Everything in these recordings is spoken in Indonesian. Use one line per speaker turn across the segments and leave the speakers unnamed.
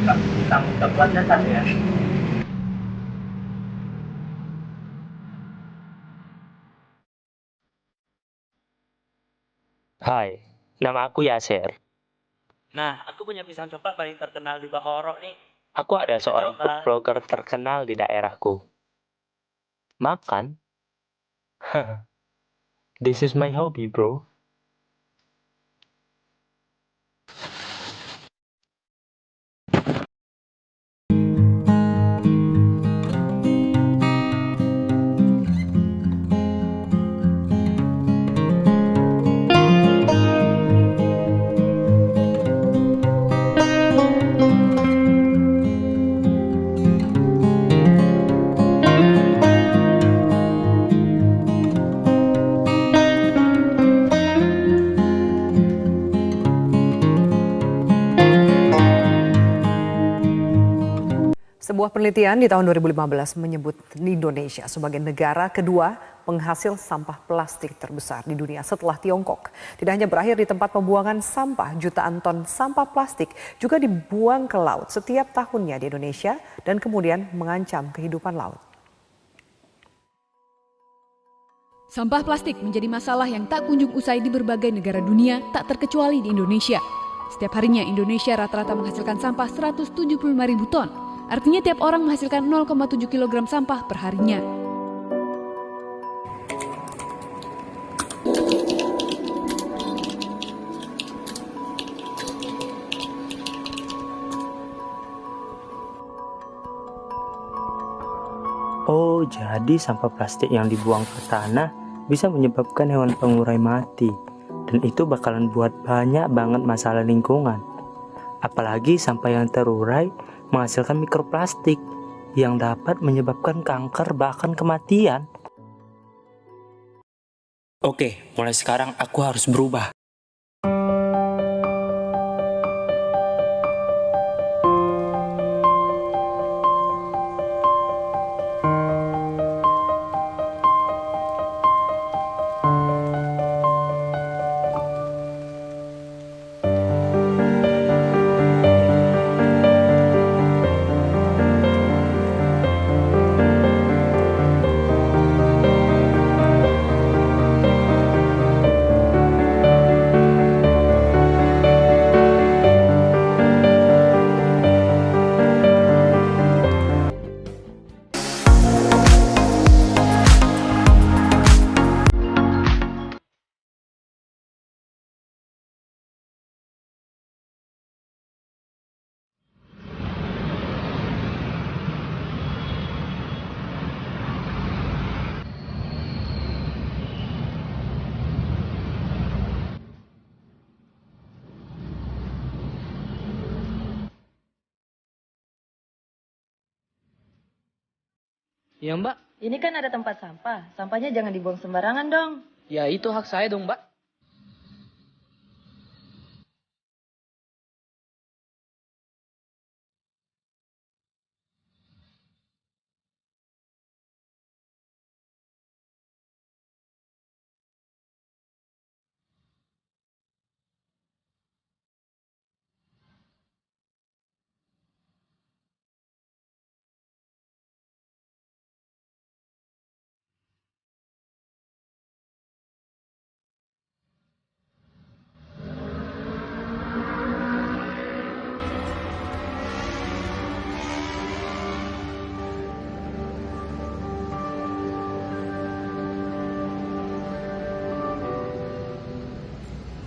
Tanggung satu ya.
Hai, nama aku Yasir.
Nah, aku punya pisang coklat paling terkenal di Bahoro nih.
Aku ada
Pisang
seorang food
coklat.
blogger terkenal di daerahku. Makan? This is my hobby, bro.
Sebuah penelitian di tahun 2015 menyebut Indonesia sebagai negara kedua penghasil sampah plastik terbesar di dunia setelah Tiongkok. Tidak hanya berakhir di tempat pembuangan sampah, jutaan ton sampah plastik juga dibuang ke laut setiap tahunnya di Indonesia dan kemudian mengancam kehidupan laut.
Sampah plastik menjadi masalah yang tak kunjung usai di berbagai negara dunia, tak terkecuali di Indonesia. Setiap harinya Indonesia rata-rata menghasilkan sampah 175.000 ton. Artinya tiap orang menghasilkan 0,7 kg sampah per harinya.
Oh, jadi sampah plastik yang dibuang ke tanah bisa menyebabkan hewan pengurai mati. Dan itu bakalan buat banyak banget masalah lingkungan. Apalagi sampah yang terurai menghasilkan mikroplastik yang dapat menyebabkan kanker bahkan kematian. Oke, mulai sekarang aku harus berubah.
Ya Mbak,
Ini kan ada tempat sampah. Sampahnya jangan dibuang sembarangan dong.
ya itu hak saya dong Mbak.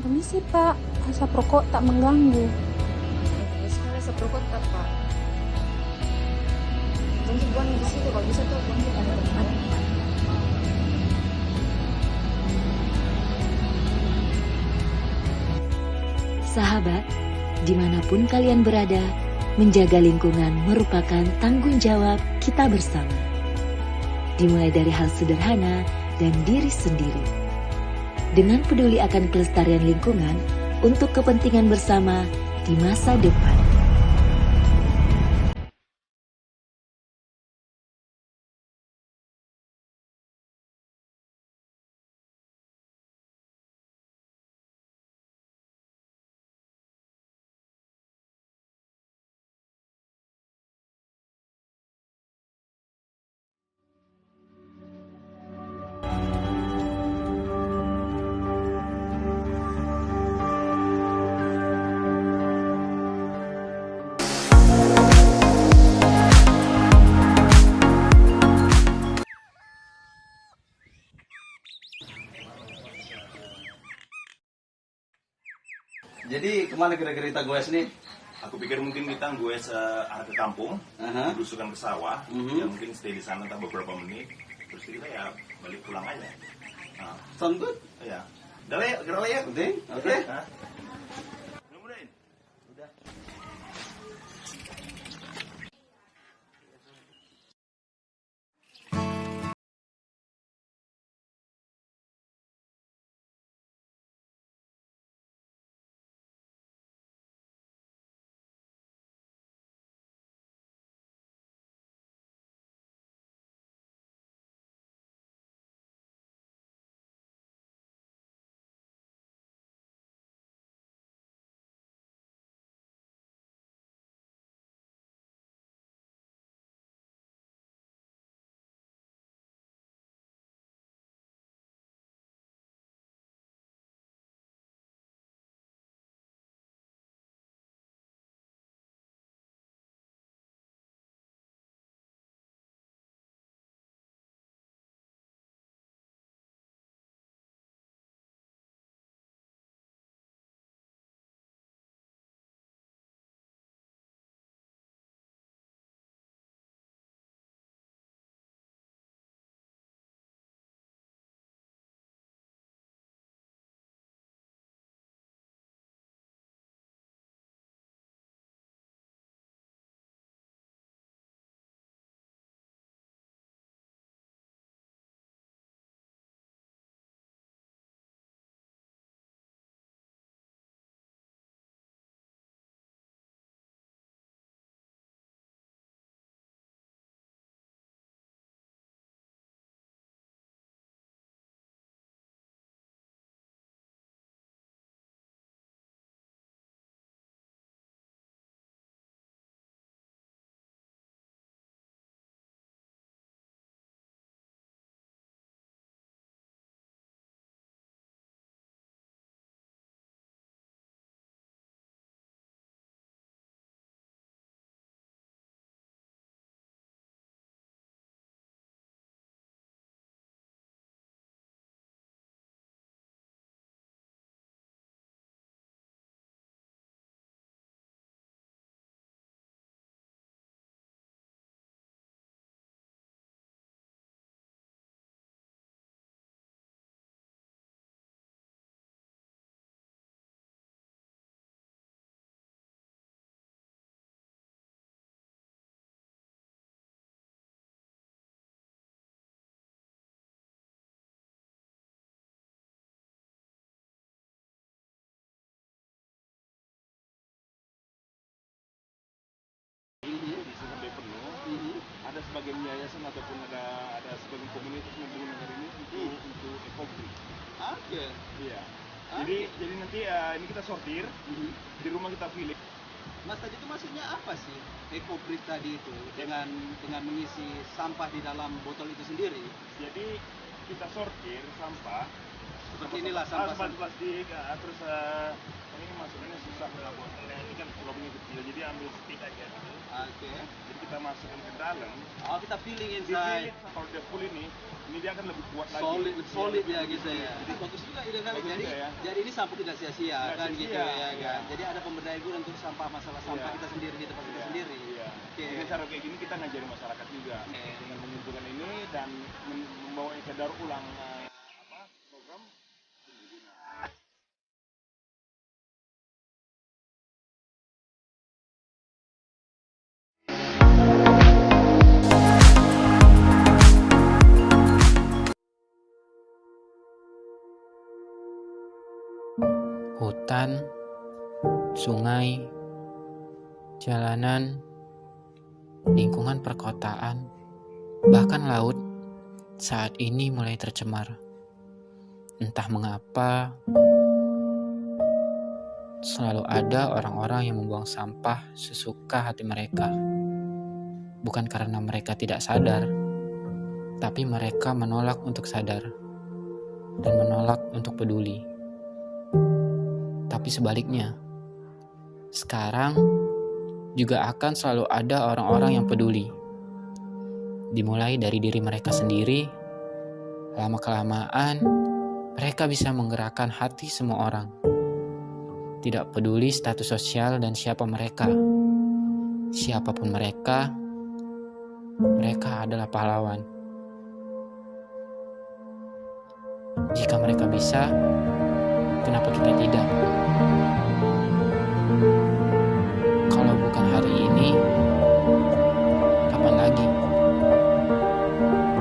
Permisi Pak, asap rokok tak mengganggu.
Sekarang asap rokok tak, Pak. Nanti buang di situ, kalau bisa tuh buang di tempat.
Sahabat, dimanapun kalian berada, menjaga lingkungan merupakan tanggung jawab kita bersama. Dimulai dari hal sederhana dan diri sendiri. Dengan peduli akan kelestarian lingkungan untuk kepentingan bersama di masa depan.
Jadi kemana kira-kira kita goes nih?
Aku pikir mungkin kita goes ke kampung, berusukan ke sawah, ya mungkin stay di sana entah beberapa menit, terus kita ya balik pulang aja. Nah,
Sound good?
ya. Udah lah ya, gerak lah ya.
Oke.
Sampai penuh, ada sebagian yayasan ataupun ada sebagian komunitas menggunakan ini untuk ekobrik.
Oke.
Iya. Jadi nanti ini kita sortir, di rumah kita pilih.
Mas, tadi itu maksudnya apa sih ekobrik tadi itu dengan mengisi sampah di dalam botol itu sendiri?
Jadi kita sortir sampah
Seperti inilah sampah.
plastik, terus ini masuknya susah dalam botolnya. Ini kan volumenya kecil, jadi ambil stick aja.
Oke.
Jadi kita masukin ke dalam.
Oh, kita feeling
Dipilih,
inside.
kalau dia full ini dia akan lebih kuat lagi.
Solid ya gitu ya. Jadi bagus juga ide kali. Jadi ini sampah tidak sia-sia kan gitu ya kan. Jadi ada pemberdayaan guna untuk masalah sampah kita sendiri di tempat kita sendiri.
Iya.
Oke.
Dengan cara kayak gini kita ngajari masyarakat juga dengan mengumpulkan ini dan membawa ke daur ulang program.
Hutan, sungai, jalanan, lingkungan perkotaan, bahkan laut saat ini mulai tercemar. Entah mengapa, selalu ada orang-orang yang membuang sampah sesuka hati mereka. Bukan karena mereka tidak sadar, tapi mereka menolak untuk sadar dan menolak untuk peduli. Tapi sebaliknya, sekarang juga akan selalu ada orang-orang yang peduli. Dimulai dari diri mereka sendiri, lama-kelamaan mereka bisa menggerakkan hati semua orang. Tidak peduli status sosial dan siapa mereka. Siapapun mereka adalah pahlawan. Jika mereka bisa, kenapa kita tidak? Kalau bukan hari ini, kapan lagi?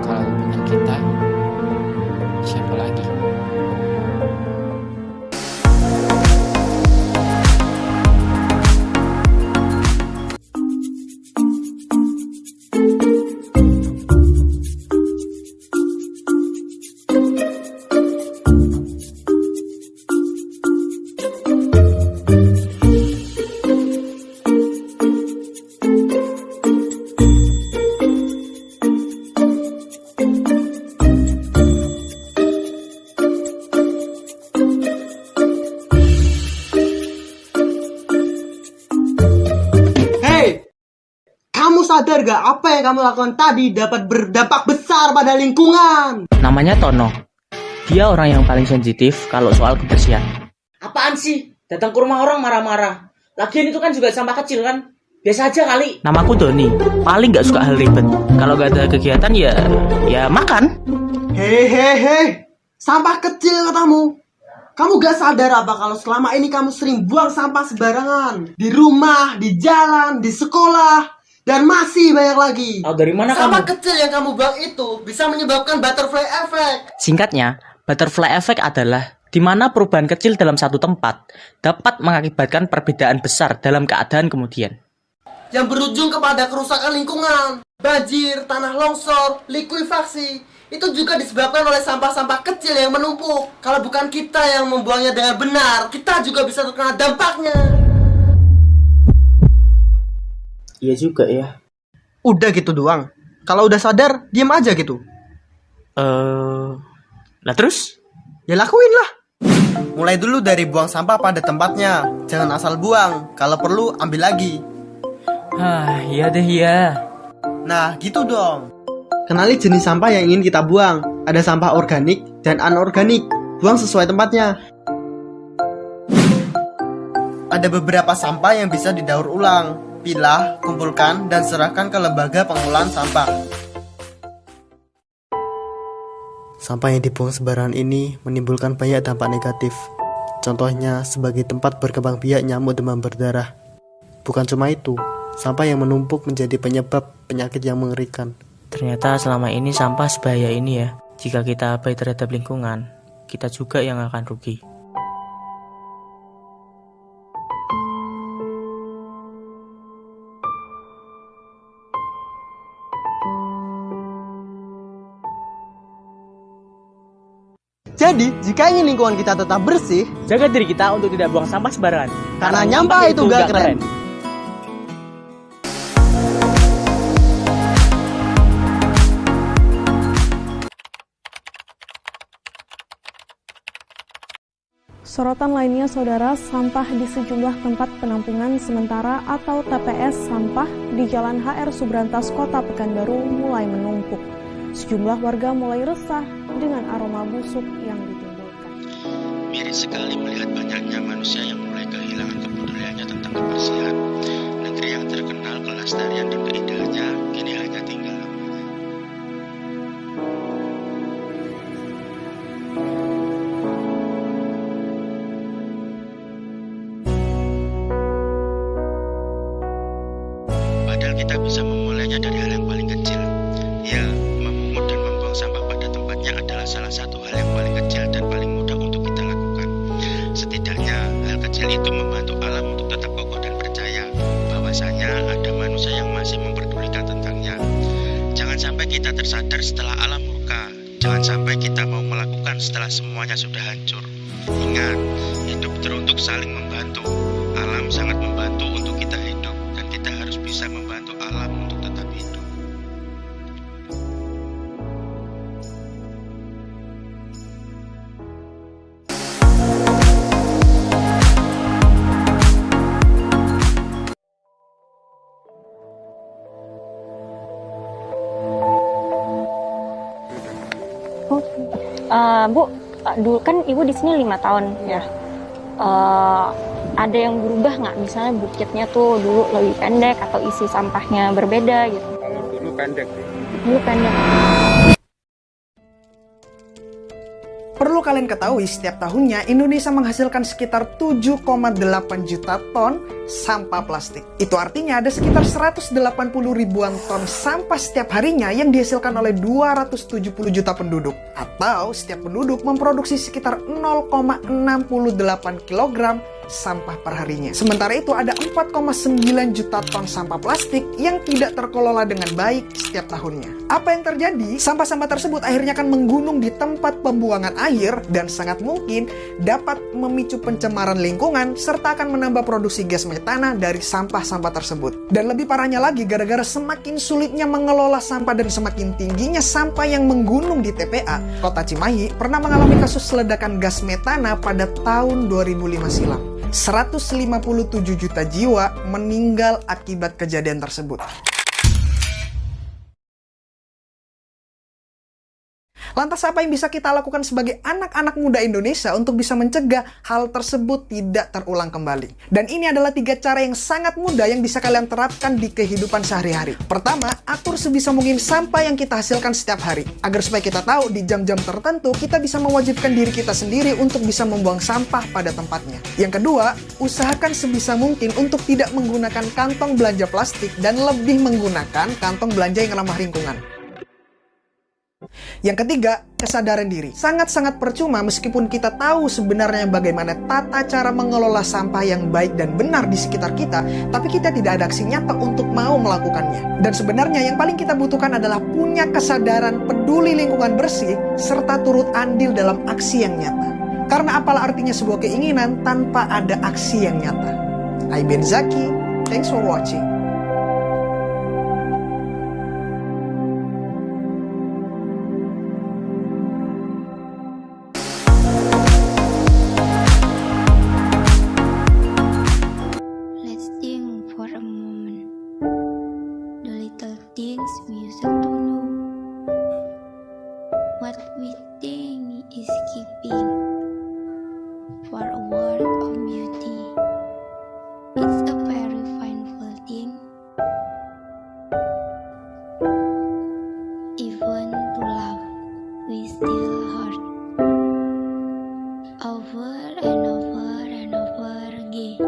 Kalau bukan kita, siapa lagi?
Sadar gak apa yang kamu lakukan tadi dapat berdampak besar pada lingkungan?
Namanya Tono. Dia orang yang paling sensitif kalau soal kebersihan.
Apaan sih? Datang ke rumah orang marah-marah. Lagian itu kan juga sampah kecil kan? Biasa aja kali.
Namaku Doni. Paling gak suka hal ribet. Kalau gak ada kegiatan ya makan.
Hehehe. Sampah kecil katamu. Kamu gak sadar apa kalau selama ini kamu sering buang sampah sembarangan? Di rumah, di jalan, di sekolah. Dan masih banyak lagi.
Oh, dari mana
sampah
kamu?
kecil yang kamu buang itu bisa menyebabkan butterfly effect.
Singkatnya, butterfly effect adalah di mana perubahan kecil dalam satu tempat dapat mengakibatkan perbedaan besar dalam keadaan kemudian.
Yang berujung kepada kerusakan lingkungan, banjir, tanah longsor, likuifaksi. Itu juga disebabkan oleh sampah-sampah kecil yang menumpuk. Kalau bukan kita yang membuangnya dengan benar, kita juga bisa terkena dampaknya.
Iya juga ya.
Udah gitu doang. Kalau udah sadar, diam aja gitu.
Lah terus?
Ya lakuin lah. Mulai dulu dari buang sampah pada tempatnya. Jangan asal buang. Kalau perlu ambil lagi.
Iya deh ya.
Nah gitu dong. Kenali jenis sampah yang ingin kita buang. Ada sampah organik dan anorganik. Buang sesuai tempatnya. Ada beberapa sampah yang bisa didaur ulang. Pilah, kumpulkan, dan serahkan ke lembaga pengolahan sampah. Sampah yang dibuang sembarangan ini menimbulkan banyak dampak negatif. Contohnya sebagai tempat berkembang biak nyamuk demam berdarah. Bukan cuma itu, sampah yang menumpuk menjadi penyebab penyakit yang mengerikan.
Ternyata selama ini sampah sebahaya ini ya. Jika kita abai terhadap lingkungan, kita juga yang akan rugi.
Jadi, jika ingin lingkungan kita tetap bersih,
jaga diri kita untuk tidak buang sampah sembarangan.
Karena nyampah itu gak keren.
Sorotan lainnya, saudara, sampah di sejumlah tempat penampungan sementara atau TPS sampah di Jalan HR Subrantas, Kota Pekanbaru mulai menumpuk. Sejumlah warga mulai resah dengan aroma busuk yang ditimbulkan.
Miris sekali melihat banyaknya manusia yang mulai kehilangan kepeduliannya tentang kebersihan. Negeri yang terkenal kelestarian dan keindahannya kini hanya tinggal namanya. Padahal kita bisa memulainya dari hal yang paling kecil. Ya, memungut dan membuang sampah pada tempatnya adalah salah satu hal yang paling kecil dan paling mudah untuk kita lakukan. Setidaknya, hal kecil itu membantu alam untuk tetap kokoh dan percaya bahwasanya ada manusia yang masih memperdulikan tentangnya. Jangan sampai kita tersadar setelah alam murka. Jangan sampai kita mau melakukan setelah semuanya sudah hancur. Ingat, hidup teruntuk saling membantu. Alam sangat membantu untuk kita hidup dan kita harus bisa membantu alam untuk tetap hidup.
Bu, dulu kan ibu di sini 5 tahun ya. ada yang berubah nggak? Misalnya bukitnya tuh dulu lebih pendek atau isi sampahnya berbeda gitu.
Kalau dulu pendek.
Dulu pendek.
Perlu kalian ketahui, setiap tahunnya Indonesia menghasilkan sekitar 7,8 juta ton sampah plastik. Itu artinya ada sekitar 180 ribuan ton sampah setiap harinya yang dihasilkan oleh 270 juta penduduk. Atau setiap penduduk memproduksi sekitar 0,68 kg sampah per harinya. Sementara itu ada 4,9 juta ton sampah plastik yang tidak terkelola dengan baik setiap tahunnya. Apa yang terjadi? Sampah-sampah tersebut akhirnya akan menggunung di tempat pembuangan air dan sangat mungkin dapat memicu pencemaran lingkungan serta akan menambah produksi gas metana dari sampah-sampah tersebut. Dan lebih parahnya lagi, gara-gara semakin sulitnya mengelola sampah dan semakin tingginya sampah yang menggunung di TPA, Kota Cimahi pernah mengalami kasus ledakan gas metana pada tahun 2005 silam. 157 juta jiwa meninggal akibat kejadian tersebut. Lantas apa yang bisa kita lakukan sebagai anak-anak muda Indonesia untuk bisa mencegah hal tersebut tidak terulang kembali? Dan ini adalah 3 cara yang sangat mudah yang bisa kalian terapkan di kehidupan sehari-hari. Pertama, atur sebisa mungkin sampah yang kita hasilkan setiap hari. Agar supaya kita tahu di jam-jam tertentu kita bisa mewajibkan diri kita sendiri untuk bisa membuang sampah pada tempatnya. Yang kedua, usahakan sebisa mungkin untuk tidak menggunakan kantong belanja plastik dan lebih menggunakan kantong belanja yang ramah lingkungan. Yang ketiga, kesadaran diri. Sangat-sangat percuma meskipun kita tahu sebenarnya bagaimana tata cara mengelola sampah yang baik dan benar di sekitar kita, tapi kita tidak ada aksi nyata untuk mau melakukannya. Dan sebenarnya yang paling kita butuhkan adalah punya kesadaran peduli lingkungan bersih, serta turut andil dalam aksi yang nyata. Karena apalah artinya sebuah keinginan tanpa ada aksi yang nyata. I'm Ben Zaki, thanks for watching.
What we think is keeping for a world of beauty. It's a very painful thing. Even to love, we still hurt. Over and over and over again.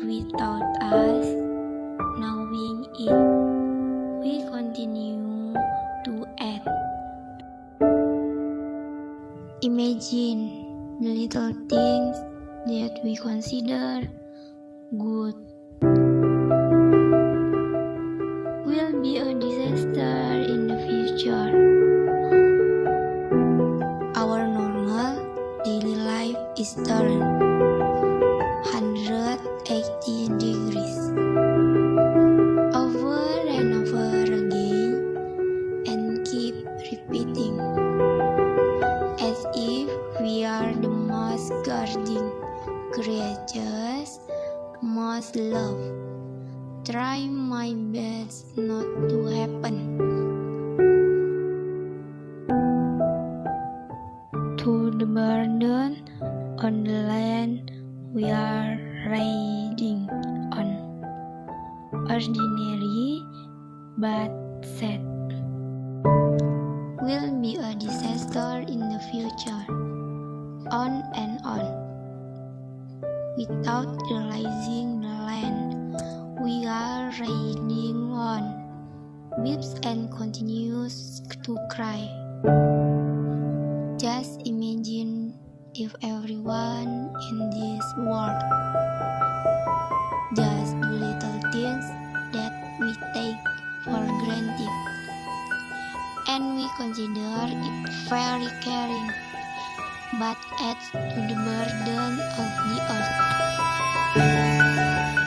Without us knowing it, we continue to act. Imagine the little things that we consider good will be a disaster in the future. Our normal daily life is turned 180 degrees over and over again and keep repeating. As if we are the most guarding creatures, most love. Try my best not to happen. To the burden on the land we are riding on. Ordinary but sad. Will be a disaster in the future, on and on, without realizing the land we are riding on, weeps and continues to cry. Just imagine if everyone in this world just do little things that we take for granted, and we consider it very caring, but adds to the burden of the earth.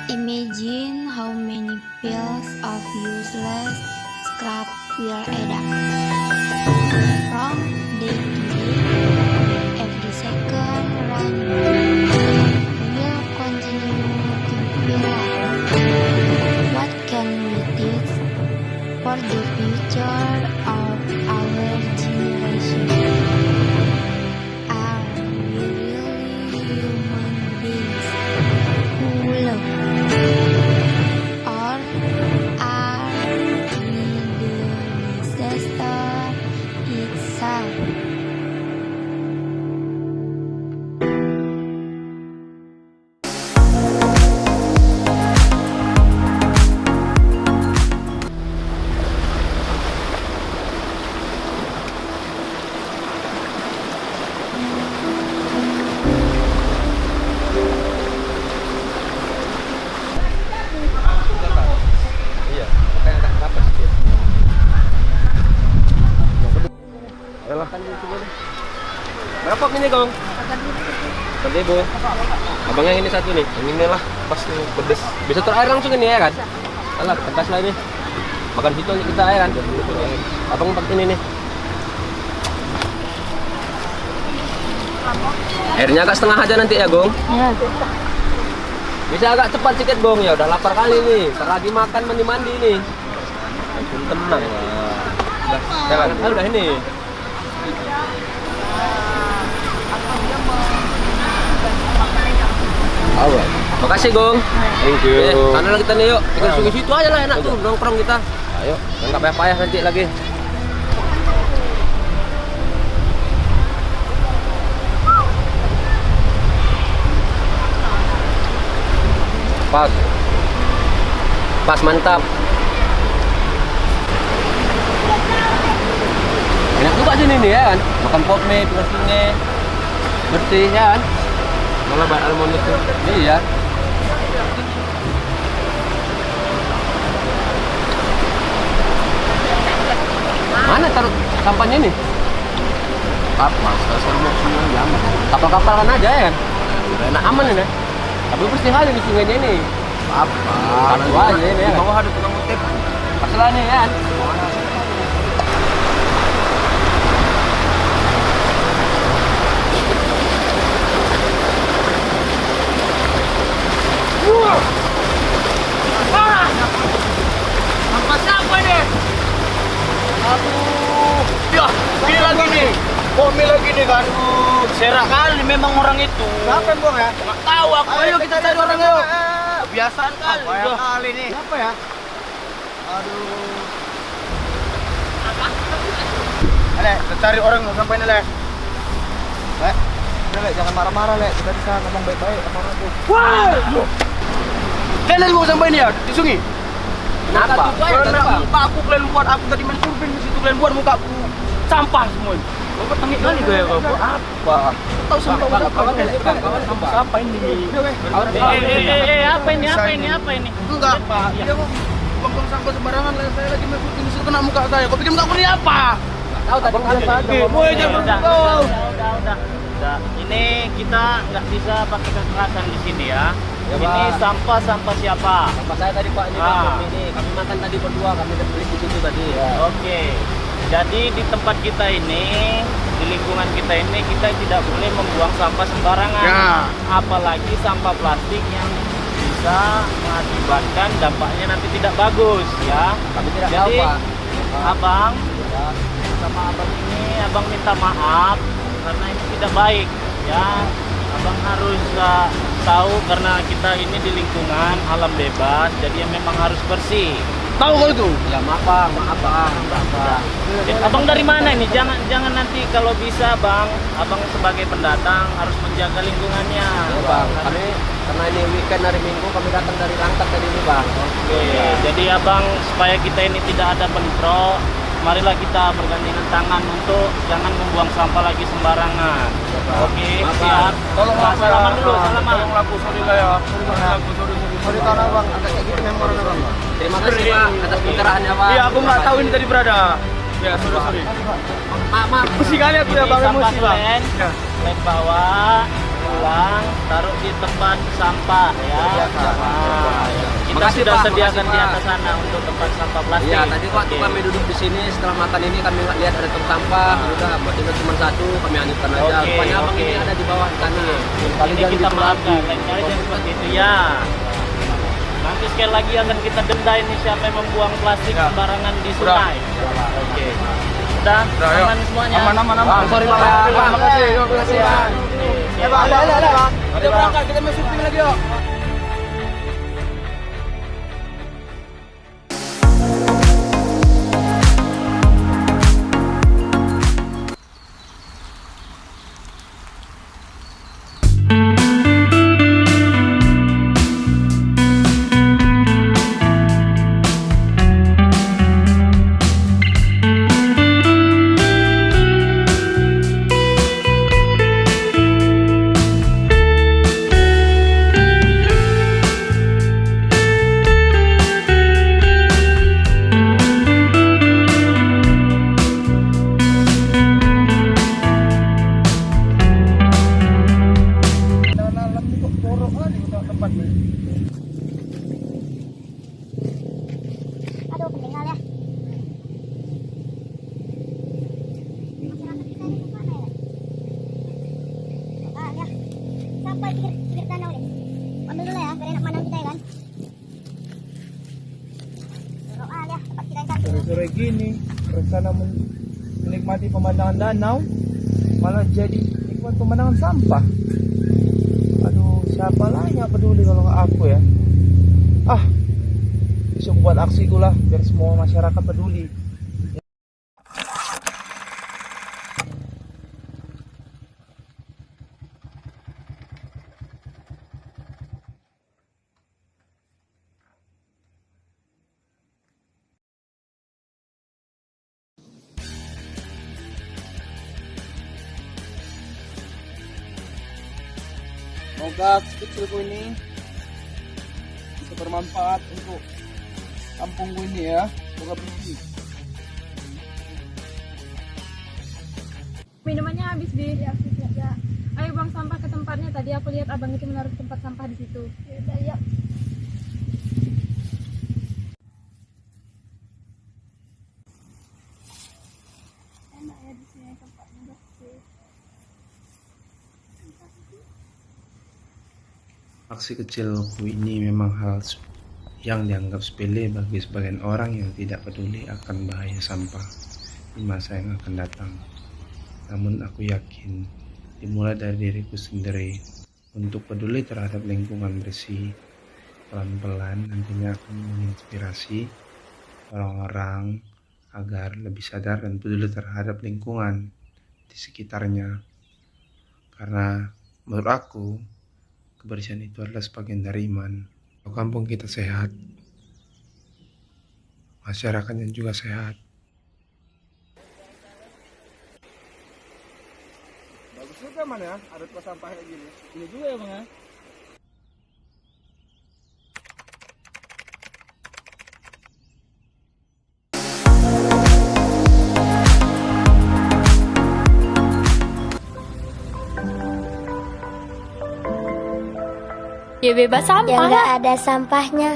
Imagine how many piles of useless scrap will add up. From day to day, every second run will continue to pile up. What can we teach for the future of our generation? Are we really human beings?
Berapa ini, Gong? 4.000. Abang yang ini satu nih. Yang inilah pas nih pedes. Bisa terair langsung ini ya kan? Alah, kertas lah ini. Makan situ aja kita ya kan? Abang pakai ini nih. Airnya agak setengah aja nanti ya, Gong?
Iya.
Bisa agak cepat sedikit, Gong. Ya udah lapar kali nih. Ntar lagi makan mandi-mandi nih. Langsung tenang lah. Udah kan? Udah ini. Awal. Makasih, Gong. Thank you. Sana kita nih yuk. Tinggal sungai situ aja lah enak tuh nongkrong kita. Ayo, enggak payah-payah nanti lagi. Pas. Pas, mantap. Enak juga sini nih ya kan. Makan pop mie, pinggir sungai. Bersih ya kan. Malah banyak almond itu. Iya. Mana taruh sampahnya nih? Kapal, sekarang mau semuanya aman. Kapal-kapal kan aja ya kan? Enak aman ini. Tapi bersih kali di sungainya ini. Apa? Satu aja ini ya. Di bawah ada tukang utip. Masalah nih ya kan?
Apa siapa ini? Aduh, ya ini lagi nih. Pomil lagi nih kan. Serak kali memang orang itu. Siapa yang buang ya? Nggak tahu aku. Ayo kita cari orang yuk. Kebiasaan kali. Apa yang kali nih? Siapa ya? Aduh. Le, kita cari orang mau sampai ini, Le. Le, jangan marah-marah, Le. Kita bisa ngomong baik-baik sama orang itu. Wah! Kalian mau sampai ini ya? Di sungai?
Kenapa?
Karena muka aku kalian buat, aku tadi main surfing di situ kalian buat muka aku sampah semua. Bapak tengik kali gue ya, Bapak. Apa? Tahu sampah apa ini?
Apa ini?
Enggak, Pak. Dia mau buang sampah sembarangan, saya lagi main surfing di situ kena muka saya. Kau pikir muka aku ini apa?
Tahu tadi
udah. Ini kita nggak bisa pakai kekerasan di sini ya. Ini sampah siapa?
Sampah saya tadi, Pak. Ini ini kami makan tadi berdua, kami beli di situ tadi. Ya.
Oke. Jadi di tempat kita ini, di lingkungan kita ini, kita tidak boleh membuang sampah sembarangan.
Ya.
Apalagi sampah plastik yang bisa mengakibatkan dampaknya nanti tidak bagus ya.
Kami tidak
Jadi,
tahu, Pak.
Abang sama abang ini, abang minta maaf karena ini tidak baik ya. Abang harus tahu karena kita ini di lingkungan alam bebas, jadi memang harus bersih.
Tahu kau itu?
Ya maaf, Bang.
Abang dari mana ini? Jangan nanti kalau bisa, Bang. Abang sebagai pendatang harus menjaga lingkungannya.
Ya, Bang. Kami karena ini weekend hari Minggu, kami datang dari Langkat tadi ini, Bang.
Oke. Jadi Abang supaya kita ini tidak ada bentrok, marilah kita bergandengan tangan untuk jangan membuang sampah lagi sembarangan. Oke, siap.
Tolong
salaman dulu, salaman.
Tolong laku, sorry lah ya. Sorry tanah, Bang. Agak kayak gitu memang orang, Bang.
Terima kasih, Pak, atas pencerahannya, Pak.
Iya, aku nggak tahu ini tadi berada. Ya, sorry.
Maaf.
Emosi kali aku ya, Bang. Emosi, Bang.
Kalian bawa pulang, taruh di tempat sampah ya. Kita
Makasih,
sudah
Pak.
sediakan
Makasih,
di
Pak.
atas sana untuk tempat sampah plastik.
Iya, tadi waktu kami duduk di sini setelah makan ini kami lihat ada tong sampah, udah itu cuma satu, kami anjurkan aja. Rupanya abang ini ada di bawah sana.
Ini kita maafkan, lain kali jangan seperti itu ya. Nanti sekali lagi akan kita denda ini siapa yang membuang plastik sembarangan di sungai. Oke. Udah, aman semuanya.
Aman.
Sorry, Pak.
Terima kasih. Terima kasih ya.
Ya, Bang.
Kita berangkat, kita main syuting lagi yuk. sore gini, rencana menikmati pemandangan danau, malah jadi nikmat pemandangan sampah. Aduh, siapa lagi nggak peduli kalau nggak aku ya? Besok buat aksi gue lah, biar semua masyarakat peduli. Semoga kecilku ini bisa bermanfaat untuk kampungku ini ya. Semoga bersih.
Minumannya habis, Bi. Ya, ya. Ayo buang sampah ke tempatnya. Tadi aku lihat abang itu menaruh tempat sampah di situ. Yaudah, yuk. Enak ya di sini tempatnya bersih.
Aksi kecilku ini memang hal yang dianggap sepele bagi sebagian orang yang tidak peduli akan bahaya sampah di masa yang akan datang. Namun aku yakin dimulai dari diriku sendiri untuk peduli terhadap lingkungan bersih. Pelan-pelan nantinya akan menginspirasi orang-orang agar lebih sadar dan peduli terhadap lingkungan di sekitarnya. Karena menurut aku kebersihan itu adalah sebagian dari iman. Kalau kampung kita sehat, masyarakatnya juga sehat.
Bagus juga mana ya, ada tempat sampah kayak gini. Ini juga ya bang ya.
Ya bebas sampah. Yang nggak ada sampahnya.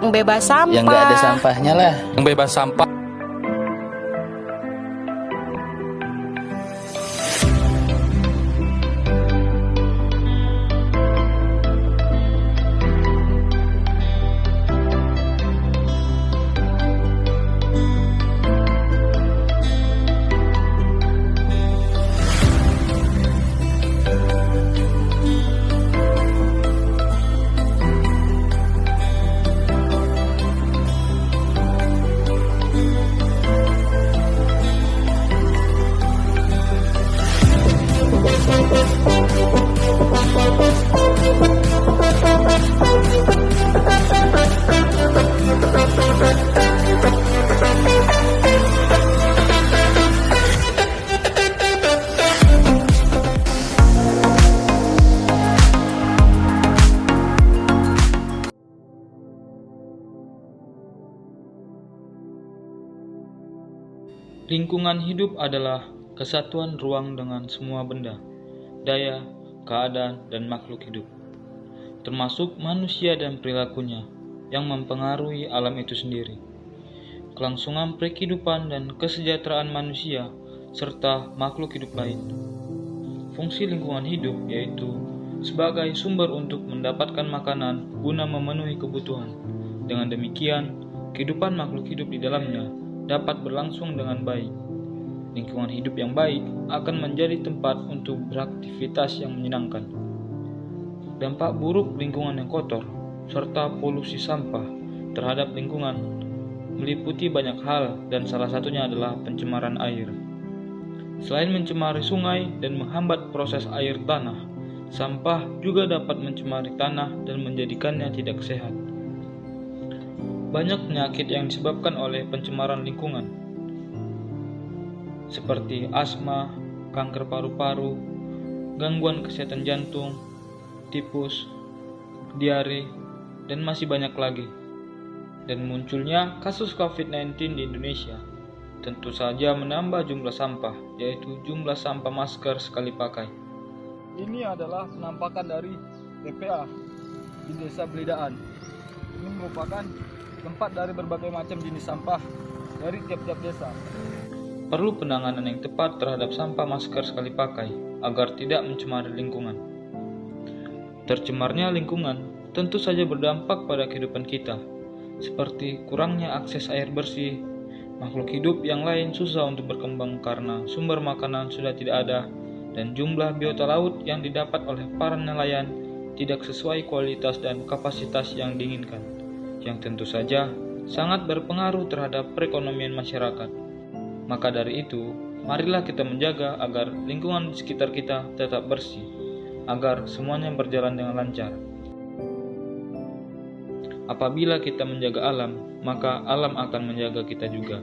Bebas sampah.
Yang nggak ada sampahnya lah.
Yang bebas sampah.
Lingkungan hidup adalah kesatuan ruang dengan semua benda, daya, keadaan, dan makhluk hidup, termasuk manusia dan perilakunya yang mempengaruhi alam itu sendiri. Kelangsungan kehidupan dan kesejahteraan manusia serta makhluk hidup lain. Fungsi lingkungan hidup yaitu sebagai sumber untuk mendapatkan makanan guna memenuhi kebutuhan. Dengan demikian, kehidupan makhluk hidup di dalamnya dapat berlangsung dengan baik. Lingkungan hidup yang baik akan menjadi tempat untuk beraktivitas yang menyenangkan. Dampak buruk lingkungan yang kotor serta polusi sampah terhadap lingkungan meliputi banyak hal dan salah satunya adalah pencemaran air. Selain mencemari sungai dan menghambat proses air tanah, sampah juga dapat mencemari tanah dan menjadikannya tidak sehat. Banyak penyakit yang disebabkan oleh pencemaran lingkungan, seperti asma, kanker paru-paru, gangguan kesehatan jantung, tipus, diare, dan masih banyak lagi. Dan munculnya kasus COVID-19 di Indonesia tentu saja menambah jumlah sampah, yaitu jumlah sampah masker sekali pakai.
Ini adalah penampakan dari TPA di Desa Belidaan. Ini merupakan tempat dari berbagai macam jenis sampah dari tiap-tiap desa.
Perlu penanganan yang tepat terhadap sampah masker sekali pakai agar tidak mencemari lingkungan. Tercemarnya lingkungan tentu saja berdampak pada kehidupan kita, seperti kurangnya akses air bersih, Makhluk hidup yang lain susah untuk berkembang karena sumber makanan sudah tidak ada dan jumlah biota laut yang didapat oleh para nelayan tidak sesuai kualitas dan kapasitas yang diinginkan, yang tentu saja sangat berpengaruh terhadap perekonomian masyarakat. Maka dari itu, marilah kita menjaga agar lingkungan di sekitar kita tetap bersih, agar semuanya berjalan dengan lancar. Apabila kita menjaga alam, maka alam akan menjaga kita juga.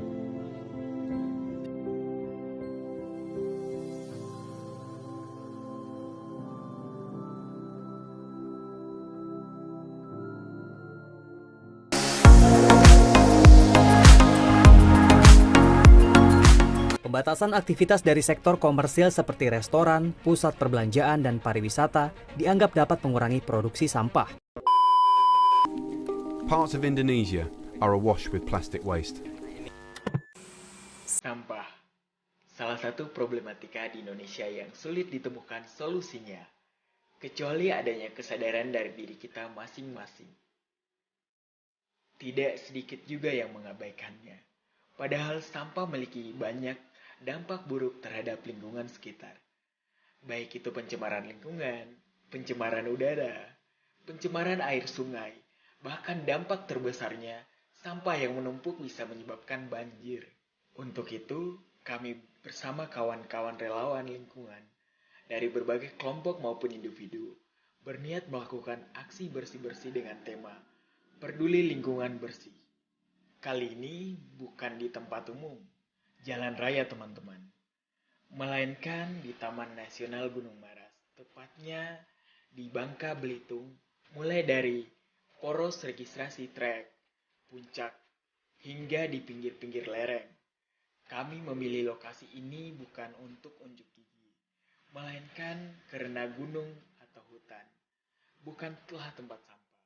Pembatasan aktivitas dari sektor komersil seperti restoran, pusat perbelanjaan, dan pariwisata dianggap dapat mengurangi produksi sampah.
Parts of Indonesia are awash with plastic waste.
Sampah, salah satu problematika di Indonesia yang sulit ditemukan solusinya, kecuali adanya kesadaran dari diri kita masing-masing. Tidak sedikit juga yang mengabaikannya, padahal sampah memiliki banyak dampak buruk terhadap lingkungan sekitar. Baik itu pencemaran lingkungan, pencemaran udara, pencemaran air sungai, bahkan dampak terbesarnya, sampah yang menumpuk bisa menyebabkan banjir. Untuk itu, kami bersama kawan-kawan relawan lingkungan dari berbagai kelompok maupun individu berniat melakukan aksi bersih-bersih dengan tema Peduli Lingkungan Bersih. Kali ini bukan di tempat umum, jalan raya teman-teman, melainkan di Taman Nasional Gunung Maras, tepatnya di Bangka Belitung, mulai dari poros registrasi trek, puncak, hingga di pinggir-pinggir lereng. Kami memilih lokasi ini bukan untuk unjuk gigi, melainkan karena gunung atau hutan, bukanlah tempat sampah.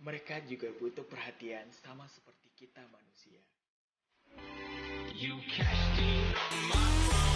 Mereka juga butuh perhatian sama seperti kita manusia. You cashed in on my phone.